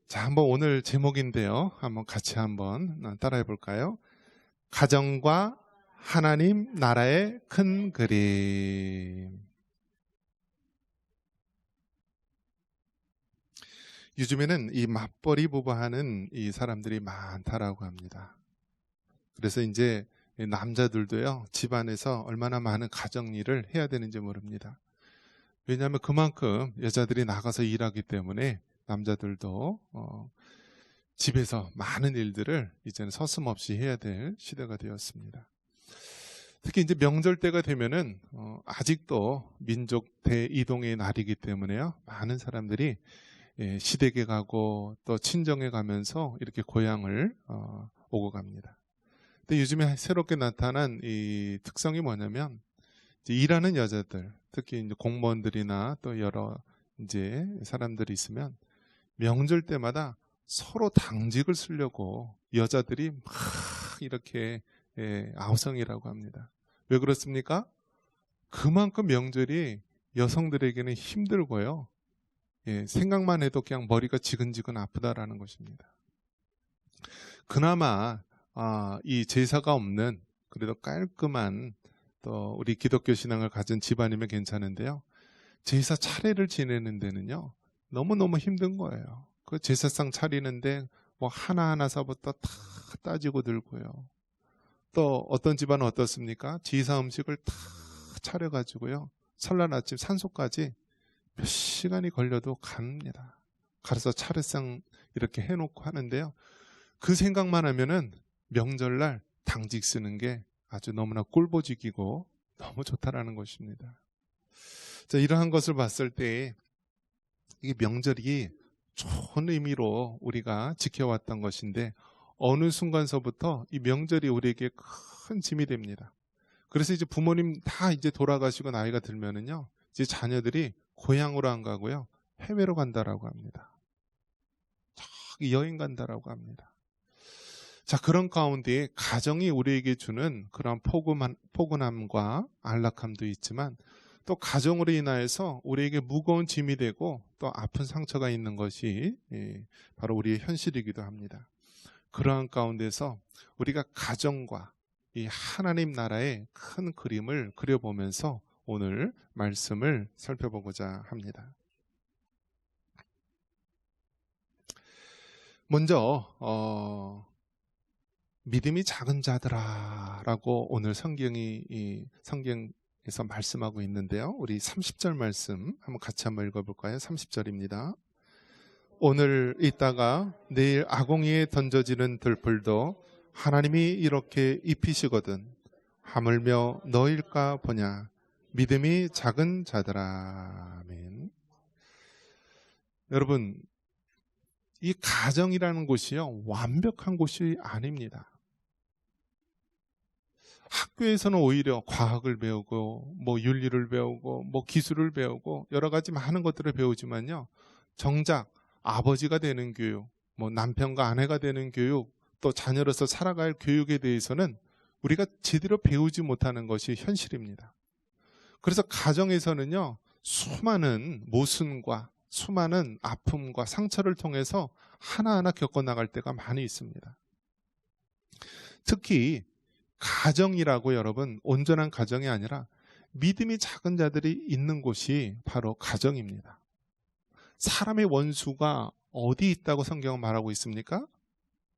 자, 한번 오늘 제목인데요. 한번 같이 한번 따라해 볼까요? 가정과 하나님 나라의 큰 그림. 요즘에는 이 맞벌이 부부하는 이 사람들이 많다라고 합니다. 그래서 이제 남자들도요, 집안에서 얼마나 많은 가정 일을 해야 되는지 모릅니다. 왜냐하면 그만큼 여자들이 나가서 일하기 때문에 남자들도 집에서 많은 일들을 이제는 서슴없이 해야 될 시대가 되었습니다. 특히 이제 명절 때가 되면은 아직도 민족 대이동의 날이기 때문에요. 많은 사람들이 시댁에 가고 또 친정에 가면서 이렇게 고향을 오고 갑니다. 근데 요즘에 새롭게 나타난 이 특성이 뭐냐면 이제 일하는 여자들, 특히 이제 공무원들이나 또 여러 이제 사람들이 있으면 명절 때마다 서로 당직을 쓰려고 여자들이 막 이렇게 아우성이라고 합니다. 왜 그렇습니까? 그만큼 명절이 여성들에게는 힘들고요. 생각만 해도 그냥 머리가 지근지근 아프다라는 것입니다. 그나마 이 제사가 없는 그래도 깔끔한 또 우리 기독교 신앙을 가진 집안이면 괜찮은데요. 제사 차례를 지내는 데는요. 너무너무 힘든 거예요. 그 제사상 차리는데 뭐 하나하나서부터 다 따지고 들고요. 또 어떤 집안은 어떻습니까? 제사 음식을 다 차려가지고요. 설날 아침 산소까지 몇 시간이 걸려도 갑니다. 가서 차례상 이렇게 해놓고 하는데요. 그 생각만 하면은 명절날 당직 쓰는 게 아주 너무나 꿀보직이고 너무 좋다라는 것입니다. 자, 이러한 것을 봤을 때 이게 명절이 좋은 의미로 우리가 지켜왔던 것인데 어느 순간서부터 이 명절이 우리에게 큰 짐이 됩니다. 그래서 이제 부모님 다 이제 돌아가시고 나이가 들면은요, 이제 자녀들이 고향으로 안 가고요, 해외로 간다라고 합니다. 저기 여행 간다라고 합니다. 자, 그런 가운데 가정이 우리에게 주는 그런 포근함과 안락함도 있지만 또 가정으로 인하여서 우리에게 무거운 짐이 되고 또 아픈 상처가 있는 것이 바로 우리의 현실이기도 합니다. 그러한 가운데서 우리가 가정과 이 하나님 나라의 큰 그림을 그려보면서 오늘 말씀을 살펴보고자 합니다. 먼저 믿음이 작은 자들아 라고 오늘 성경에서 말씀하고 있는데요. 우리 30절 말씀 한번 읽어볼까요? 30절입니다. 오늘 있다가 내일 아궁이에 던져지는 들풀도 하나님이 이렇게 입히시거든 하물며 너일까 보냐. 믿음이 작은 자들아. 아멘. 여러분, 이 가정이라는 곳이요, 완벽한 곳이 아닙니다. 학교에서는 오히려 과학을 배우고 뭐 윤리를 배우고 뭐 기술을 배우고 여러 가지 많은 것들을 배우지만요, 정작 아버지가 되는 교육, 뭐 남편과 아내가 되는 교육, 또 자녀로서 살아갈 교육에 대해서는 우리가 제대로 배우지 못하는 것이 현실입니다. 그래서 가정에서는요, 수많은 모순과 수많은 아픔과 상처를 통해서 하나하나 겪어나갈 때가 많이 있습니다. 특히 가정이라고 여러분, 온전한 가정이 아니라 믿음이 작은 자들이 있는 곳이 바로 가정입니다. 사람의 원수가 어디 있다고 성경은 말하고 있습니까?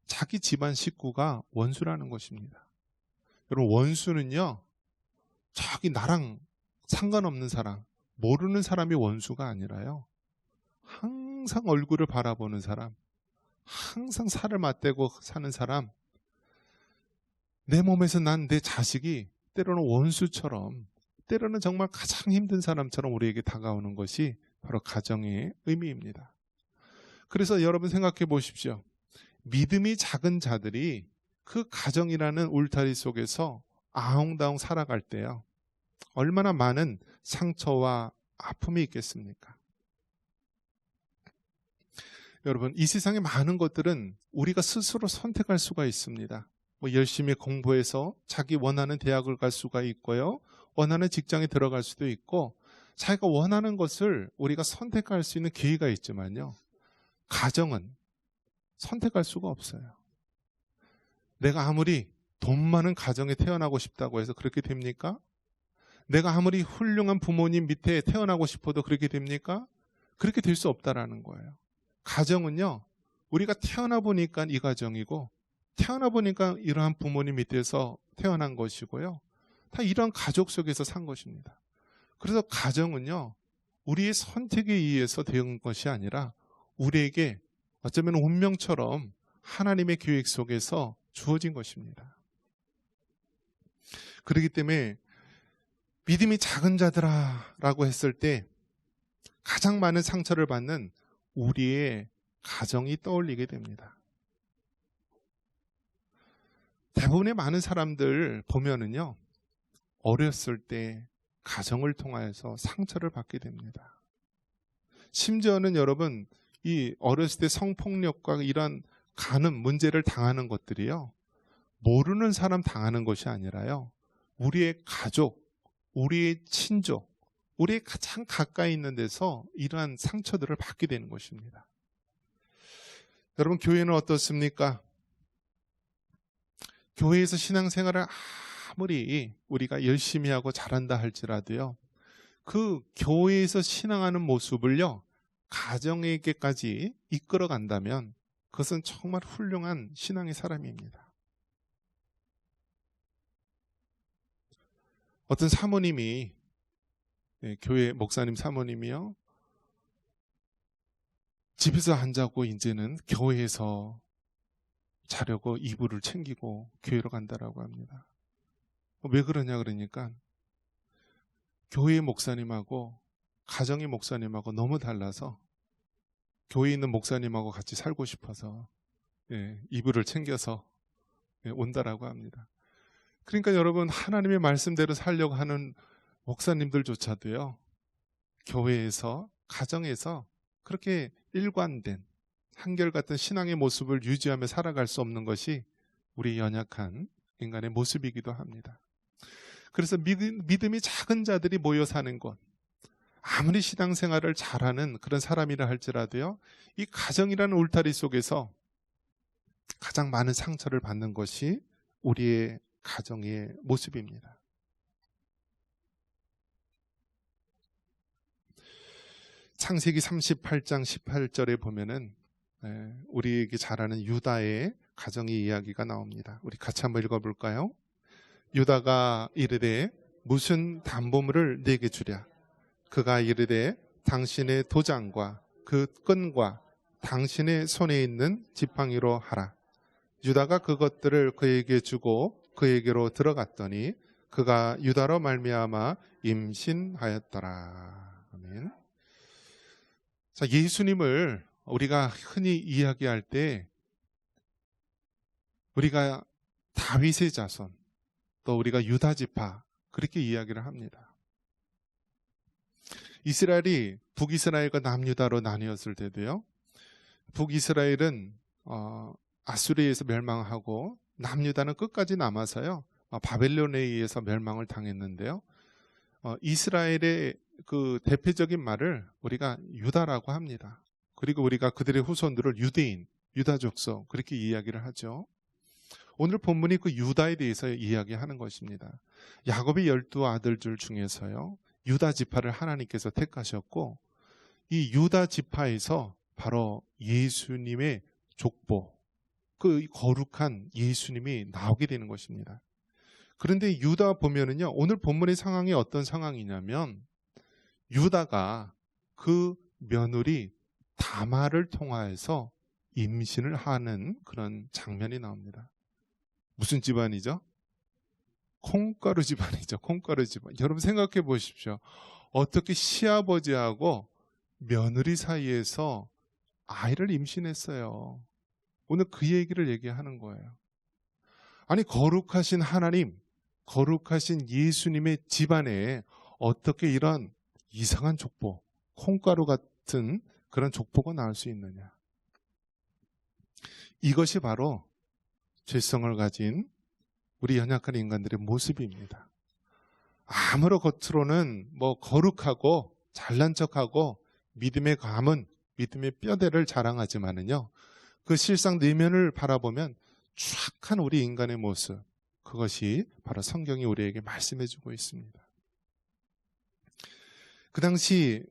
자기 집안 식구가 원수라는 것입니다. 여러분, 원수는요, 저기 나랑 상관없는 사람, 모르는 사람이 원수가 아니라요, 항상 얼굴을 바라보는 사람, 항상 살을 맞대고 사는 사람, 내 몸에서 난 내 자식이 때로는 원수처럼, 때로는 정말 가장 힘든 사람처럼 우리에게 다가오는 것이 바로 가정의 의미입니다. 그래서 여러분 생각해 보십시오. 믿음이 작은 자들이 그 가정이라는 울타리 속에서 아웅다웅 살아갈 때요, 얼마나 많은 상처와 아픔이 있겠습니까? 여러분, 이 세상에 많은 것들은 우리가 스스로 선택할 수가 있습니다. 뭐 열심히 공부해서 자기 원하는 대학을 갈 수가 있고요, 원하는 직장에 들어갈 수도 있고, 자기가 원하는 것을 우리가 선택할 수 있는 기회가 있지만요, 가정은 선택할 수가 없어요. 내가 아무리 돈 많은 가정에 태어나고 싶다고 해서 그렇게 됩니까? 내가 아무리 훌륭한 부모님 밑에 태어나고 싶어도 그렇게 됩니까? 그렇게 될 수 없다라는 거예요. 가정은요, 우리가 태어나 보니까 이 가정이고, 태어나 보니까 이러한 부모님 밑에서 태어난 것이고요. 다 이런 가족 속에서 산 것입니다. 그래서 가정은요, 우리의 선택에 의해서 된 것이 아니라 우리에게 어쩌면 운명처럼 하나님의 계획 속에서 주어진 것입니다. 그렇기 때문에 믿음이 작은 자들아 라고 했을 때 가장 많은 상처를 받는 우리의 가정이 떠올리게 됩니다. 대부분의 많은 사람들 보면은요, 어렸을 때 가정을 통하여서 상처를 받게 됩니다. 심지어는 여러분, 이 어렸을 때 성폭력과 이런 가늠 문제를 당하는 것들이요, 모르는 사람 당하는 것이 아니라요, 우리의 가족, 우리의 친족, 우리의 가장 가까이 있는 데서 이러한 상처들을 받게 되는 것입니다. 여러분, 교회는 어떻습니까? 교회에서 신앙생활을 아무리 우리가 열심히 하고 잘한다 할지라도요, 그 교회에서 신앙하는 모습을요, 가정에게까지 이끌어 간다면 그것은 정말 훌륭한 신앙의 사람입니다. 어떤 사모님이, 교회 목사님 사모님이요, 집에서 안 자고 이제는 교회에서 자려고 이불을 챙기고 교회로 간다라고 합니다. 왜 그러냐 그러니까 교회 목사님하고 가정의 목사님하고 너무 달라서 교회에 있는 목사님하고 같이 살고 싶어서 이불을 챙겨서 온다라고 합니다. 그러니까 여러분, 하나님의 말씀대로 살려고 하는 목사님들조차도요, 교회에서, 가정에서 그렇게 일관된 한결같은 신앙의 모습을 유지하며 살아갈 수 없는 것이 우리 연약한 인간의 모습이기도 합니다. 그래서 믿음이 작은 자들이 모여 사는 곳, 아무리 신앙생활을 잘하는 그런 사람이라 할지라도요, 이 가정이라는 울타리 속에서 가장 많은 상처를 받는 것이 우리의 가정의 모습입니다. 창세기 38장 18절에 보면은 우리에게 잘 아는 유다의 가정의 이야기가 나옵니다. 우리 같이 한번 읽어볼까요? 유다가 이르되 무슨 담보물을 내게 주랴? 그가 이르되 당신의 도장과 그 끈과 당신의 손에 있는 지팡이로 하라. 유다가 그것들을 그에게 주고 그에게로 들어갔더니 그가 유다로 말미암아 임신하였더라. 아멘. 자, 예수님을 우리가 흔히 이야기할 때 우리가 다윗의 자손, 또 우리가 유다 지파, 그렇게 이야기를 합니다. 이스라엘이 북이스라엘과 남유다로 나뉘었을 때도요, 북이스라엘은 아수리에서 멸망하고 남유다는 끝까지 남아서요, 바벨론에 의해서 멸망을 당했는데요, 이스라엘의 그 대표적인 말을 우리가 유다라고 합니다. 그리고 우리가 그들의 후손들을 유대인, 유다 족속, 그렇게 이야기를 하죠. 오늘 본문이 그 유다에 대해서 이야기하는 것입니다. 야곱의 12아들들 중에서요, 유다 지파를 하나님께서 택하셨고, 이 유다 지파에서 바로 예수님의 족보, 그 거룩한 예수님이 나오게 되는 것입니다. 그런데 유다 보면은요, 오늘 본문의 상황이 어떤 상황이냐면, 유다가 그 며느리 다말을 통하여서 임신을 하는 그런 장면이 나옵니다. 무슨 집안이죠? 콩가루 집안이죠. 콩가루 집안. 여러분 생각해 보십시오. 어떻게 시아버지하고 며느리 사이에서 아이를 임신했어요. 오늘 그 얘기를 얘기하는 거예요. 아니, 거룩하신 하나님, 거룩하신 예수님의 집안에 어떻게 이런 이상한 족보, 콩가루 같은 그런 족보가 나올 수 있느냐. 이것이 바로 죄성을 가진 우리 연약한 인간들의 모습입니다. 아무런 겉으로는 뭐 거룩하고 잘난 척하고 믿음의 감은, 믿음의 뼈대를 자랑하지만은요, 그 실상 내면을 바라보면 추악한 우리 인간의 모습, 그것이 바로 성경이 우리에게 말씀해주고 있습니다. 그 당시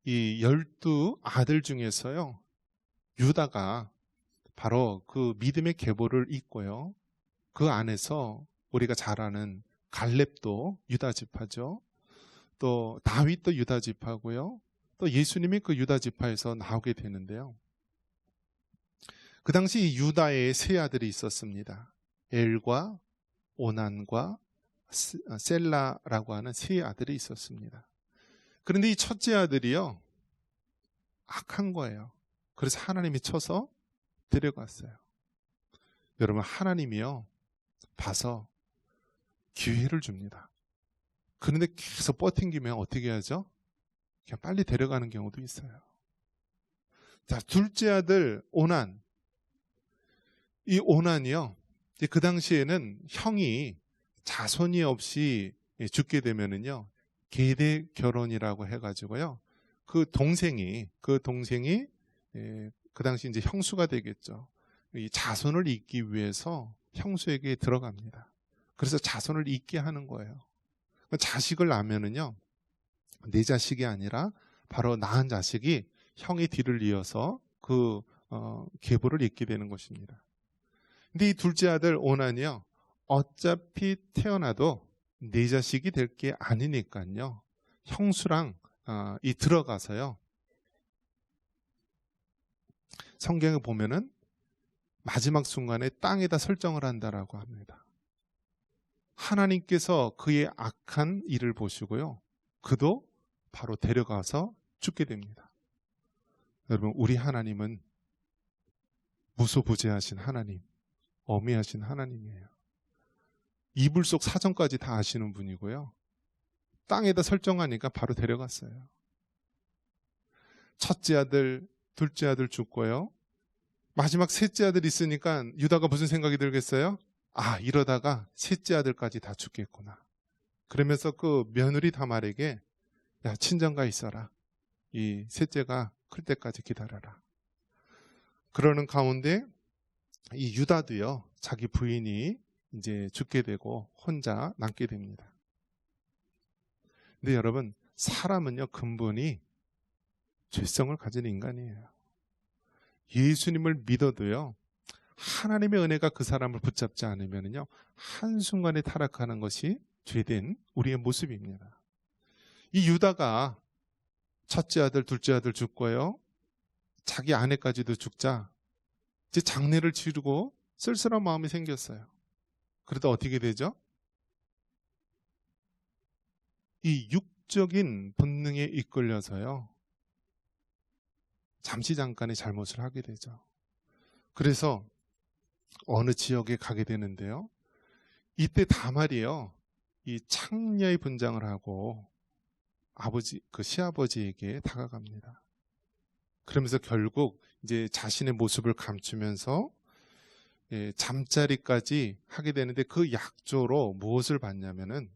이 12 아들 중에서요, 유다가 바로 그 믿음의 계보를 잇고요, 그 안에서 우리가 잘 아는 갈렙도 유다 지파죠. 또 다윗도 유다 지파고요. 또 예수님이 그 유다 지파에서 나오게 되는데요. 그 당시 유다의 세 아들이 있었습니다. 엘과 오난과 셀라라고 하는 세 아들이 있었습니다. 그런데 이 첫째 아들이요, 악한 거예요. 그래서 하나님이 쳐서 데려갔어요. 여러분, 하나님이요, 봐서 기회를 줍니다. 그런데 계속 버팅기면 어떻게 하죠? 그냥 빨리 데려가는 경우도 있어요. 자, 둘째 아들 오난. 이 오난이요, 그 당시에는 형이 자손이 없이 죽게 되면은요, 계대 결혼이라고 해가지고요, 그 동생이 그 당시 이제 형수가 되겠죠. 이 자손을 잇기 위해서 형수에게 들어갑니다. 그래서 자손을 잇게 하는 거예요. 자식을 낳으면은요, 내 자식이 아니라 바로 낳은 자식이 형의 뒤를 이어서 그 계보를 잇게 되는 것입니다. 근데 이 둘째 아들 오난이요, 어차피 태어나도 내 자식이 될 게 아니니까요, 형수랑 이 들어가서요, 성경에 보면은 마지막 순간에 땅에다 설정을 한다라고 합니다. 하나님께서 그의 악한 일을 보시고요, 그도 바로 데려가서 죽게 됩니다. 여러분, 우리 하나님은 무소부재하신 하나님, 어미하신 하나님이에요. 이불 속 사정까지 다 아시는 분이고요, 땅에다 설정하니까 바로 데려갔어요. 첫째 아들, 둘째 아들 죽고요, 마지막 셋째 아들 있으니까 유다가 무슨 생각이 들겠어요? 아, 이러다가 셋째 아들까지 다 죽겠구나. 그러면서 그 며느리 다말에게, 야, 친정가 있어라. 이 셋째가 클 때까지 기다려라. 그러는 가운데 이 유다도요, 자기 부인이 이제 죽게 되고 혼자 남게 됩니다. 근데 여러분, 사람은요, 근본이 죄성을 가진 인간이에요. 예수님을 믿어도요, 하나님의 은혜가 그 사람을 붙잡지 않으면요, 한순간에 타락하는 것이 죄된 우리의 모습입니다. 이 유다가 첫째 아들, 둘째 아들 죽고요, 자기 아내까지도 죽자 이제 장례를 치르고 쓸쓸한 마음이 생겼어요. 그러다 어떻게 되죠? 이 육적인 본능에 이끌려서요, 잠시 잠깐의 잘못을 하게 되죠. 그래서 어느 지역에 가게 되는데요, 이때 다말이요, 이 창녀의 분장을 하고 그 시아버지에게 다가갑니다. 그러면서 결국 이제 자신의 모습을 감추면서 잠자리까지 하게 되는데, 그 약조로 무엇을 받냐면은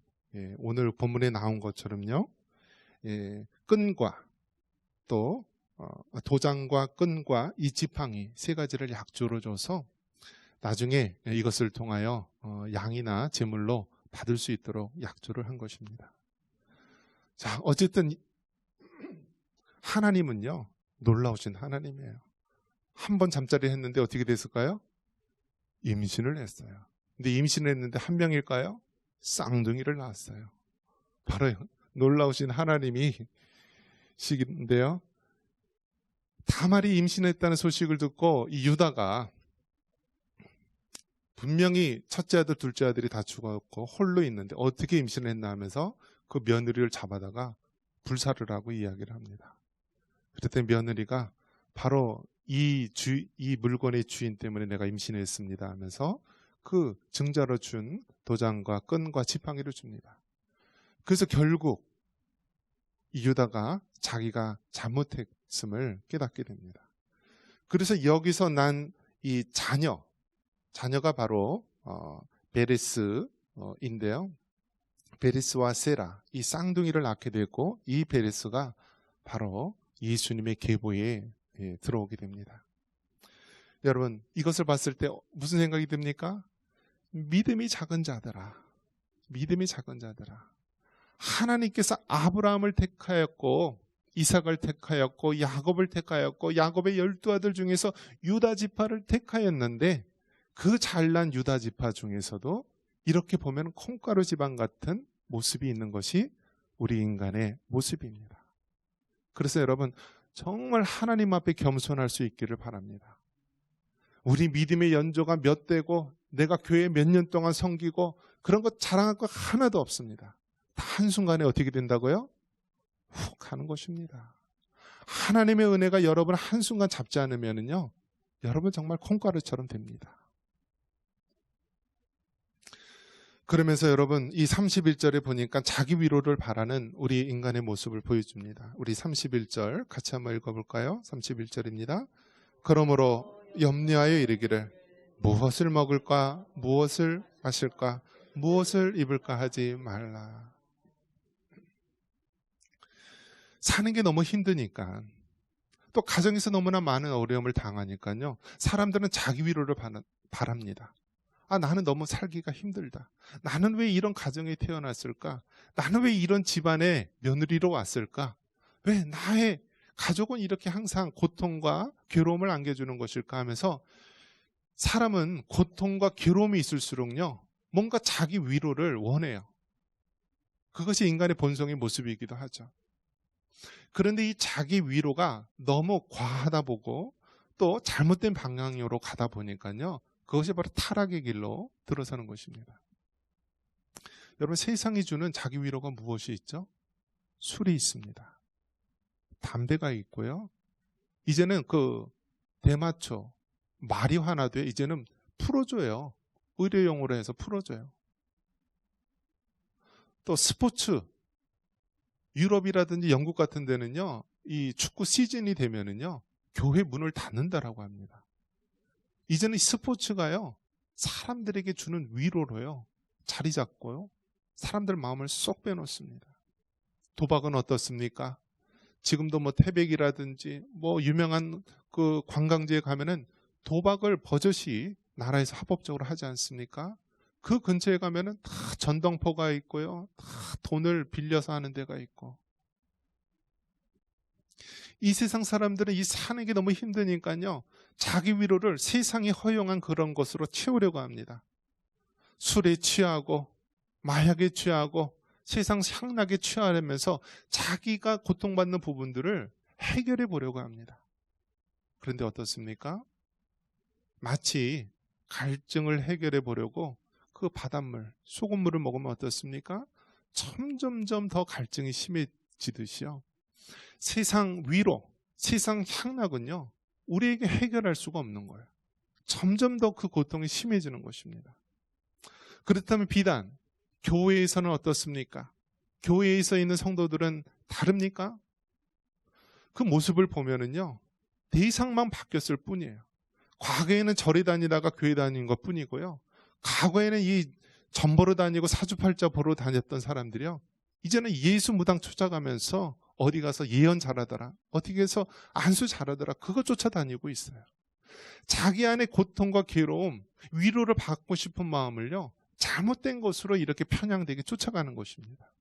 오늘 본문에 나온 것처럼요, 끈과 또 도장과 끈과 이 지팡이 세 가지를 약조로 줘서 나중에 이것을 통하여 양이나 제물로 받을 수 있도록 약조를 한 것입니다. 자, 어쨌든 하나님은요, 놀라우신 하나님이에요. 한 번 잠자리 했는데 어떻게 됐을까요? 임신을 했어요. 근데 임신을 했는데 한 명일까요? 쌍둥이를 낳았어요. 바로 놀라우신 하나님이 시기인데요, 다말이 임신했다는 소식을 듣고 이 유다가 분명히 첫째 아들, 둘째 아들이 다 죽었고 홀로 있는데 어떻게 임신을 했나 하면서 그 며느리를 잡아다가 불사를 하고 이야기를 합니다. 그랬더니 며느리가 바로 이 물건의 주인 때문에 내가 임신했습니다 하면서 그 증자로 준 도장과 끈과 지팡이를 줍니다. 그래서 결국 이 유다가 자기가 잘못했음을 깨닫게 됩니다. 그래서 여기서 난 이 자녀가 바로 베레스인데요, 베레스와 세라, 이 쌍둥이를 낳게 되고, 이 베레스가 바로 예수님의 계보에 들어오게 됩니다. 여러분, 이것을 봤을 때 무슨 생각이 듭니까? 믿음이 작은 자들아, 믿음이 작은 자들아. 하나님께서 아브라함을 택하였고 이삭을 택하였고 야곱을 택하였고 야곱의 12아들 중에서 유다 지파를 택하였는데 그 잘난 유다 지파 중에서도 이렇게 보면 콩가루 지방 같은 모습이 있는 것이 우리 인간의 모습입니다. 그래서 여러분, 정말 하나님 앞에 겸손할 수 있기를 바랍니다. 우리 믿음의 연조가 몇 대고 내가 교회 몇 년 동안 섬기고 그런 것 자랑할 거 하나도 없습니다. 다 한순간에 어떻게 된다고요? 훅 하는 것입니다. 하나님의 은혜가 여러분을 한순간 잡지 않으면요, 여러분 정말 콩가루처럼 됩니다. 그러면서 여러분, 이 31절에 보니까 자기 위로를 바라는 우리 인간의 모습을 보여줍니다. 우리 31절 같이 한번 읽어볼까요? 31절입니다. 그러므로 염려하여 이르기를 무엇을 먹을까, 무엇을 마실까, 무엇을 입을까 하지 말라. 사는 게 너무 힘드니까, 또 가정에서 너무나 많은 어려움을 당하니까요, 사람들은 자기 위로를 바랍니다. 아, 나는 너무 살기가 힘들다. 나는 왜 이런 가정에 태어났을까? 나는 왜 이런 집안에 며느리로 왔을까? 왜 나의 가족은 이렇게 항상 고통과 괴로움을 안겨주는 것일까 하면서 사람은 고통과 괴로움이 있을수록요, 뭔가 자기 위로를 원해요. 그것이 인간의 본성의 모습이기도 하죠. 그런데 이 자기 위로가 너무 과하다 보고 또 잘못된 방향으로 가다 보니까요, 그것이 바로 타락의 길로 들어서는 것입니다. 여러분, 세상이 주는 자기 위로가 무엇이 있죠? 술이 있습니다. 담배가 있고요. 이제는 그 대마초, 마리화나도 이제는 풀어줘요. 의료용으로 해서 풀어줘요. 또 스포츠, 유럽이라든지 영국 같은 데는요, 이 축구 시즌이 되면은요, 교회 문을 닫는다라고 합니다. 이제는 스포츠가요, 사람들에게 주는 위로로요, 자리 잡고요, 사람들 마음을 쏙 빼놓습니다. 도박은 어떻습니까? 지금도 뭐 태백이라든지 뭐 유명한 그 관광지에 가면은 도박을 버젓이 나라에서 합법적으로 하지 않습니까? 그 근처에 가면은 다 전당포가 있고요, 다 돈을 빌려서 하는 데가 있고. 이 세상 사람들은 이 사는 게 너무 힘드니까요, 자기 위로를 세상이 허용한 그런 것으로 채우려고 합니다. 술에 취하고 마약에 취하고 세상 향락에 취하면서 자기가 고통받는 부분들을 해결해 보려고 합니다. 그런데 어떻습니까? 마치 갈증을 해결해 보려고 그 바닷물, 소금물을 먹으면 어떻습니까? 점점점 더 갈증이 심해지듯이요, 세상 위로, 세상 향락은요, 우리에게 해결할 수가 없는 거예요. 점점 더 그 고통이 심해지는 것입니다. 그렇다면 비단 교회에서는 어떻습니까? 교회에서 있는 성도들은 다릅니까? 그 모습을 보면은요, 대상만 바뀌었을 뿐이에요. 과거에는 절에 다니다가 교회 다닌 것 뿐이고요, 과거에는 이 전보로 다니고 사주팔자 보러 다녔던 사람들이요, 이제는 예수 무당 쫓아가면서 어디 가서 예언 잘하더라, 어떻게 해서 안수 잘하더라, 그거 쫓아다니고 있어요. 자기 안에 고통과 괴로움, 위로를 받고 싶은 마음을요, 잘못된 것으로 이렇게 편향되게 쫓아가는 것입니다.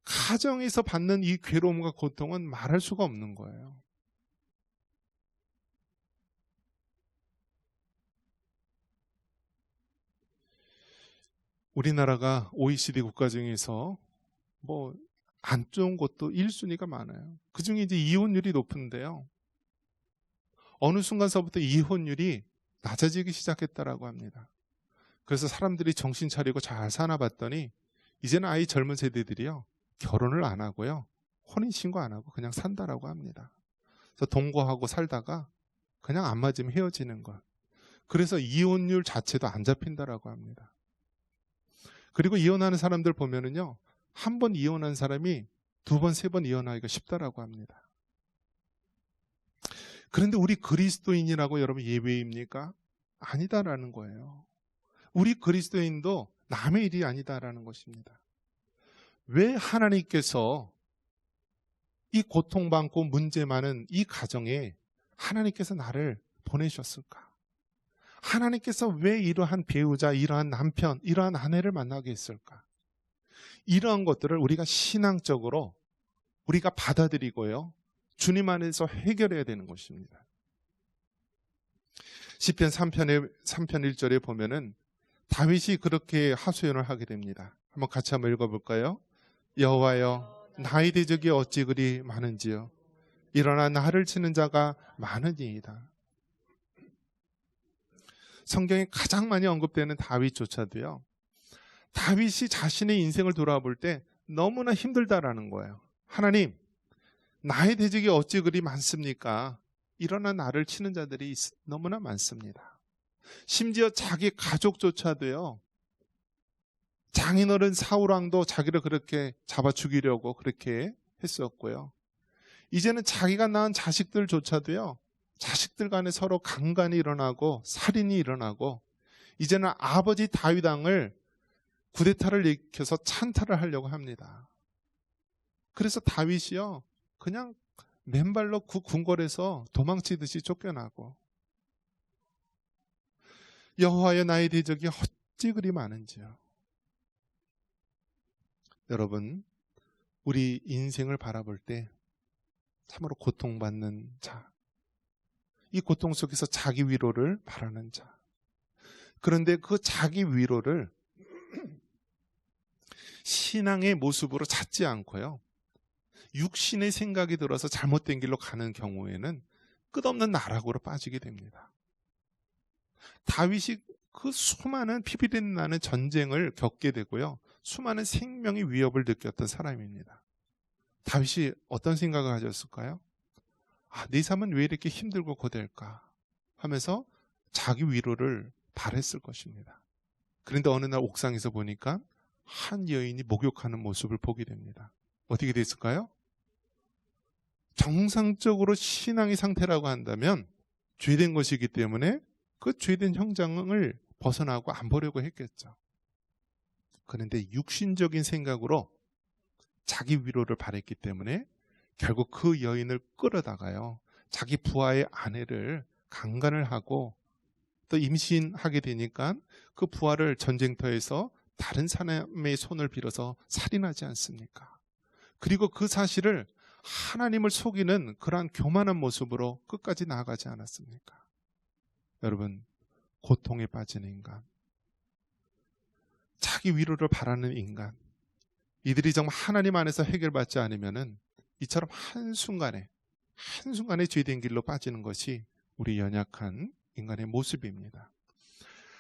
가정에서 받는 이 괴로움과 고통은 말할 수가 없는 거예요. 우리나라가 OECD 국가 중에서 뭐 안 좋은 곳도 1순위가 많아요. 그중에 이제 이혼율이 높은데요, 어느 순간서부터 이혼율이 낮아지기 시작했다라고 합니다. 그래서 사람들이 정신 차리고 잘 사나 봤더니 이제는 아예 젊은 세대들이요, 결혼을 안 하고요, 혼인신고 안 하고 그냥 산다라고 합니다. 그래서 동거하고 살다가 그냥 안 맞으면 헤어지는 것. 그래서 이혼율 자체도 안 잡힌다라고 합니다. 그리고 이혼하는 사람들 보면은요, 한 번 이혼한 사람이 두 번, 세 번 이혼하기가 쉽다라고 합니다. 그런데 우리 그리스도인이라고 여러분 예외입니까? 아니다라는 거예요. 우리 그리스도인도 남의 일이 아니다라는 것입니다. 왜 하나님께서 이 고통받고 문제 많은 이 가정에 하나님께서 나를 보내셨을까? 하나님께서 왜 이러한 배우자, 이러한 남편, 이러한 아내를 만나게 했을까? 이러한 것들을 우리가 신앙적으로 우리가 받아들이고요, 주님 안에서 해결해야 되는 것입니다. 시편 3편 1절에 보면은 다윗이 그렇게 하소연을 하게 됩니다. 한번 같이 한번 읽어볼까요? 여호와여, 나의 대적이 어찌 그리 많은지요. 일어나 나를 치는 자가 많으니이다. 성경에 가장 많이 언급되는 다윗조차도요, 다윗이 자신의 인생을 돌아볼 때 너무나 힘들다라는 거예요. 하나님, 나의 대적이 어찌 그리 많습니까? 일어나 나를 치는 자들이 너무나 많습니다. 심지어 자기 가족조차도요, 장인어른 사울왕도 자기를 그렇게 잡아 죽이려고 그렇게 했었고요. 이제는 자기가 낳은 자식들조차도요, 자식들 간에 서로 강간이 일어나고 살인이 일어나고, 이제는 아버지 다윗 왕을 쿠데타를 일으켜서 찬탈을 하려고 합니다. 그래서 다윗이요, 그냥 맨발로 그 궁궐에서 도망치듯이 쫓겨나고, 여호와여, 나의 대적이 어찌 그리 많은지요. 여러분, 우리 인생을 바라볼 때 참으로 고통받는 자, 이 고통 속에서 자기 위로를 바라는 자, 그런데 그 자기 위로를 신앙의 모습으로 찾지 않고요, 육신의 생각이 들어서 잘못된 길로 가는 경우에는 끝없는 나락으로 빠지게 됩니다. 다윗이 그 수많은 피비린 나는 전쟁을 겪게 되고요, 수많은 생명의 위협을 느꼈던 사람입니다. 다윗이 어떤 생각을 가졌을까요? 내 삶은 왜 이렇게 힘들고 고될까 하면서 자기 위로를 바랬을 것입니다. 그런데 어느 날 옥상에서 보니까 한 여인이 목욕하는 모습을 보게 됩니다. 어떻게 됐을까요? 정상적으로 신앙의 상태라고 한다면 죄된 것이기 때문에 그 죄된 형장을 벗어나고 안 보려고 했겠죠. 그런데 육신적인 생각으로 자기 위로를 바랬기 때문에 결국 그 여인을 끌어다가요, 자기 부하의 아내를 강간을 하고 또 임신하게 되니까 그 부하를 전쟁터에서 다른 사람의 손을 빌어서 살인하지 않습니까? 그리고 그 사실을 하나님을 속이는 그러한 교만한 모습으로 끝까지 나아가지 않았습니까? 여러분, 고통에 빠진 인간, 자기 위로를 바라는 인간, 이들이 정말 하나님 안에서 해결받지 않으면은 이처럼 한순간에 죄된 길로 빠지는 것이 우리 연약한 인간의 모습입니다.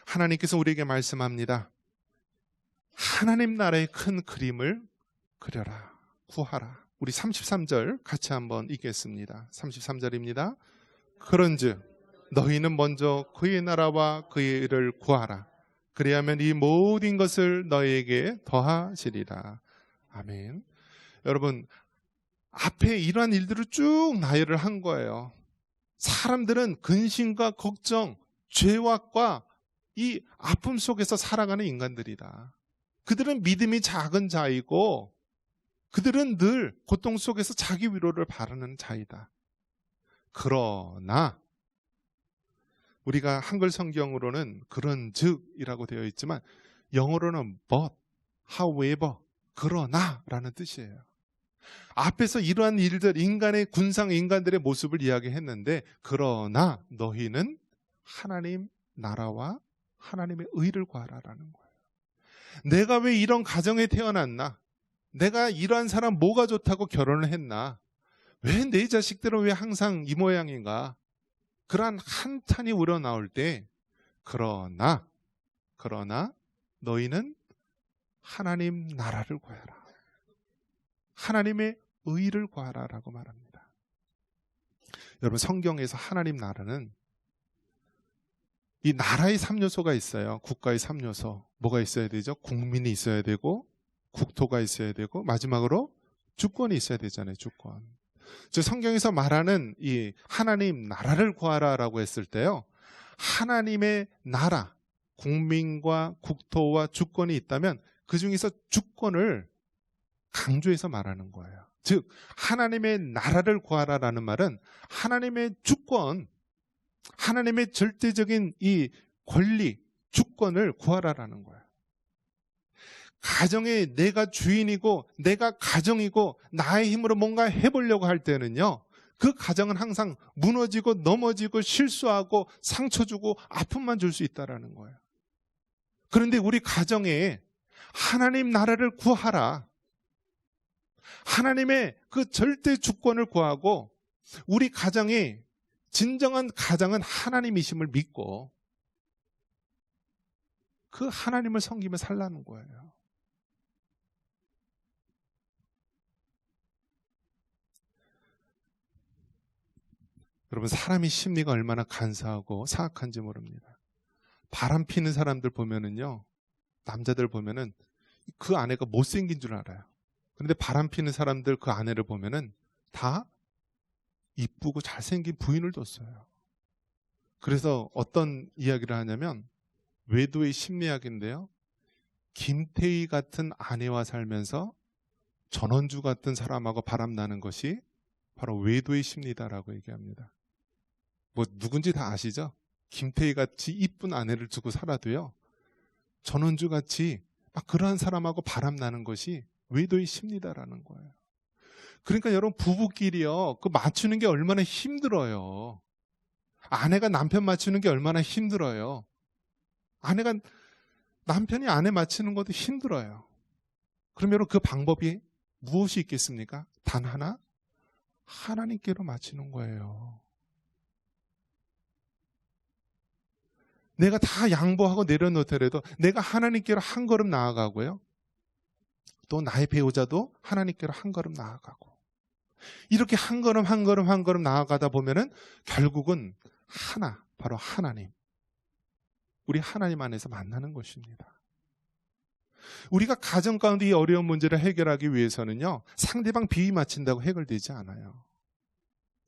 하나님께서 우리에게 말씀합니다. 하나님 나라의 큰 그림을 그려라, 구하라. 우리 33절 같이 한번 읽겠습니다. 33절입니다. 그런즉 너희는 먼저 그의 나라와 그의 의를 구하라. 그리하면 이 모든 것을 너희에게 더하시리라. 아멘. 여러분, 앞에 이러한 일들을 쭉 나열을 한 거예요. 사람들은 근심과 걱정, 죄악과 이 아픔 속에서 살아가는 인간들이다. 그들은 믿음이 작은 자이고 그들은 늘 고통 속에서 자기 위로를 바라는 자이다. 그러나 우리가 한글 성경으로는 그런즉이라고 되어 있지만 영어로는 but, however, 그러나라는 뜻이에요. 앞에서 이러한 일들, 인간의 군상 인간들의 모습을 이야기했는데, 그러나 너희는 하나님 나라와 하나님의 의를 구하라라는 거예요. 내가 왜 이런 가정에 태어났나? 내가 이러한 사람 뭐가 좋다고 결혼을 했나? 왜 내 자식들은 왜 항상 이 모양인가? 그러한 한탄이 우러나올 때 그러나 너희는 하나님 나라를 구하라, 하나님의 의를 구하라라고 말합니다. 여러분, 성경에서 하나님 나라는 이 나라의 3요소가 있어요. 국가의 3요소. 뭐가 있어야 되죠? 국민이 있어야 되고, 국토가 있어야 되고, 마지막으로 주권이 있어야 되잖아요. 주권. 즉 성경에서 말하는 이 하나님 나라를 구하라라고 했을 때요, 하나님의 나라, 국민과 국토와 주권이 있다면 그 중에서 주권을 강조해서 말하는 거예요. 즉 하나님의 나라를 구하라라는 말은 하나님의 주권, 하나님의 절대적인 이 권리, 주권을 구하라라는 거예요. 가정에 내가 주인이고 내가 가정이고 나의 힘으로 뭔가 해보려고 할 때는요, 그 가정은 항상 무너지고 넘어지고 실수하고 상처 주고 아픔만 줄 수 있다라는 거예요. 그런데 우리 가정에 하나님 나라를 구하라, 하나님의 그 절대 주권을 구하고 우리 가정이 진정한 가정은 하나님이심을 믿고 그 하나님을 섬기며 살라는 거예요. 여러분, 사람의 심리가 얼마나 간사하고 사악한지 모릅니다. 바람 피는 사람들 보면은요, 남자들 보면은 그 아내가 못생긴 줄 알아요. 그런데 바람 피는 사람들 그 아내를 보면은 다 이쁘고 잘생긴 부인을 뒀어요. 그래서 어떤 이야기를 하냐면 외도의 심리학인데요, 김태희 같은 아내와 살면서 전원주 같은 사람하고 바람나는 것이 바로 외도의 심리다라고 얘기합니다. 뭐 누군지 다 아시죠? 김태희 같이 이쁜 아내를 두고 살아도요, 전원주 같이 막 그러한 사람하고 바람나는 것이 외도의 심리다라는 거예요. 그러니까 여러분, 부부끼리요, 그 맞추는 게 얼마나 힘들어요. 아내가 남편 맞추는 게 얼마나 힘들어요. 남편이 아내 맞추는 것도 힘들어요. 그럼 여러분, 그 방법이 무엇이 있겠습니까? 단 하나, 하나님께로 맞추는 거예요. 내가 다 양보하고 내려놓더라도 내가 하나님께로 한 걸음 나아가고요, 또 나의 배우자도 하나님께로 한 걸음 나아가고, 이렇게 한 걸음 한 걸음 한 걸음 나아가다 보면은 결국은 하나, 바로 하나님, 우리 하나님 안에서 만나는 것입니다. 우리가 가정 가운데 이 어려운 문제를 해결하기 위해서는요, 상대방 비위 맞춘다고 해결되지 않아요.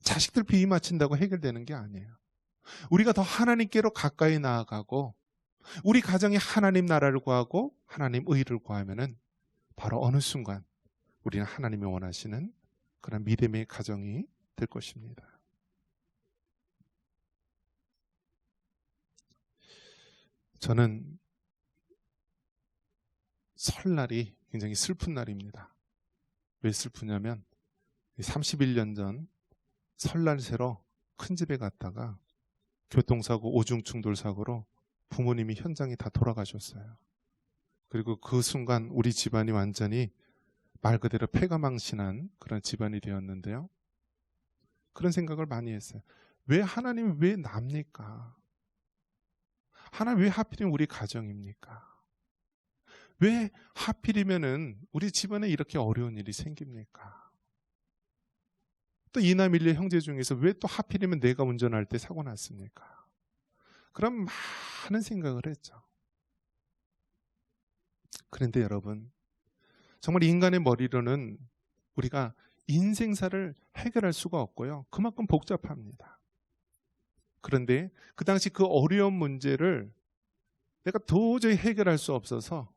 자식들 비위 맞춘다고 해결되는 게 아니에요. 우리가 더 하나님께로 가까이 나아가고 우리 가정이 하나님 나라를 구하고 하나님 의를 구하면은 바로 어느 순간 우리는 하나님이 원하시는 그런 믿음의 가정이 될 것입니다. 저는 설날이 굉장히 슬픈 날입니다. 왜 슬프냐면 31년 전 설날 새로 큰 집에 갔다가 교통사고, 오중 충돌 사고로 부모님이 현장에 다 돌아가셨어요. 그리고 그 순간 우리 집안이 완전히 말 그대로 패가망신한 그런 집안이 되었는데요, 그런 생각을 많이 했어요. 왜 하나님이 왜 납니까? 하나님 왜 하필이면 우리 가정입니까? 왜 하필이면은 우리 집안에 이렇게 어려운 일이 생깁니까? 또 이남일녀 형제 중에서 왜 또 하필이면 내가 운전할 때 사고 났습니까? 그런 많은 생각을 했죠. 그런데 여러분, 정말 인간의 머리로는 우리가 인생사를 해결할 수가 없고요, 그만큼 복잡합니다. 그런데 그 당시 그 어려운 문제를 내가 도저히 해결할 수 없어서,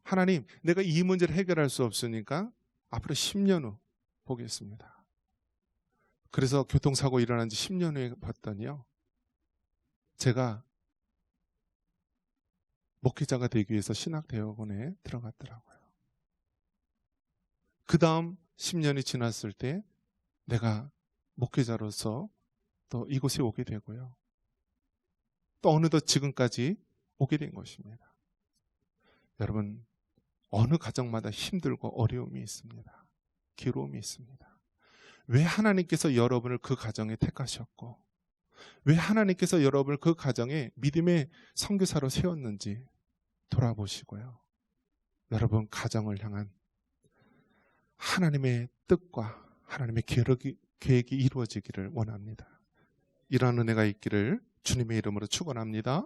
하나님, 내가 이 문제를 해결할 수 없으니까 앞으로 10년 후 보겠습니다. 그래서 교통사고 일어난 지 10년 후에 봤더니요, 제가 목회자가 되기 위해서 신학대학원에 들어갔더라고요. 그 다음 10년이 지났을 때 내가 목회자로서 또 이곳에 오게 되고요, 또 어느덧 지금까지 오게 된 것입니다. 여러분, 어느 가정마다 힘들고 어려움이 있습니다. 괴로움이 있습니다. 왜 하나님께서 여러분을 그 가정에 택하셨고 왜 하나님께서 여러분을 그 가정에 믿음의 선교사로 세웠는지 돌아보시고요, 여러분 가정을 향한 하나님의 뜻과 하나님의 계획이 이루어지기를 원합니다. 이러한 은혜가 있기를 주님의 이름으로 축원합니다.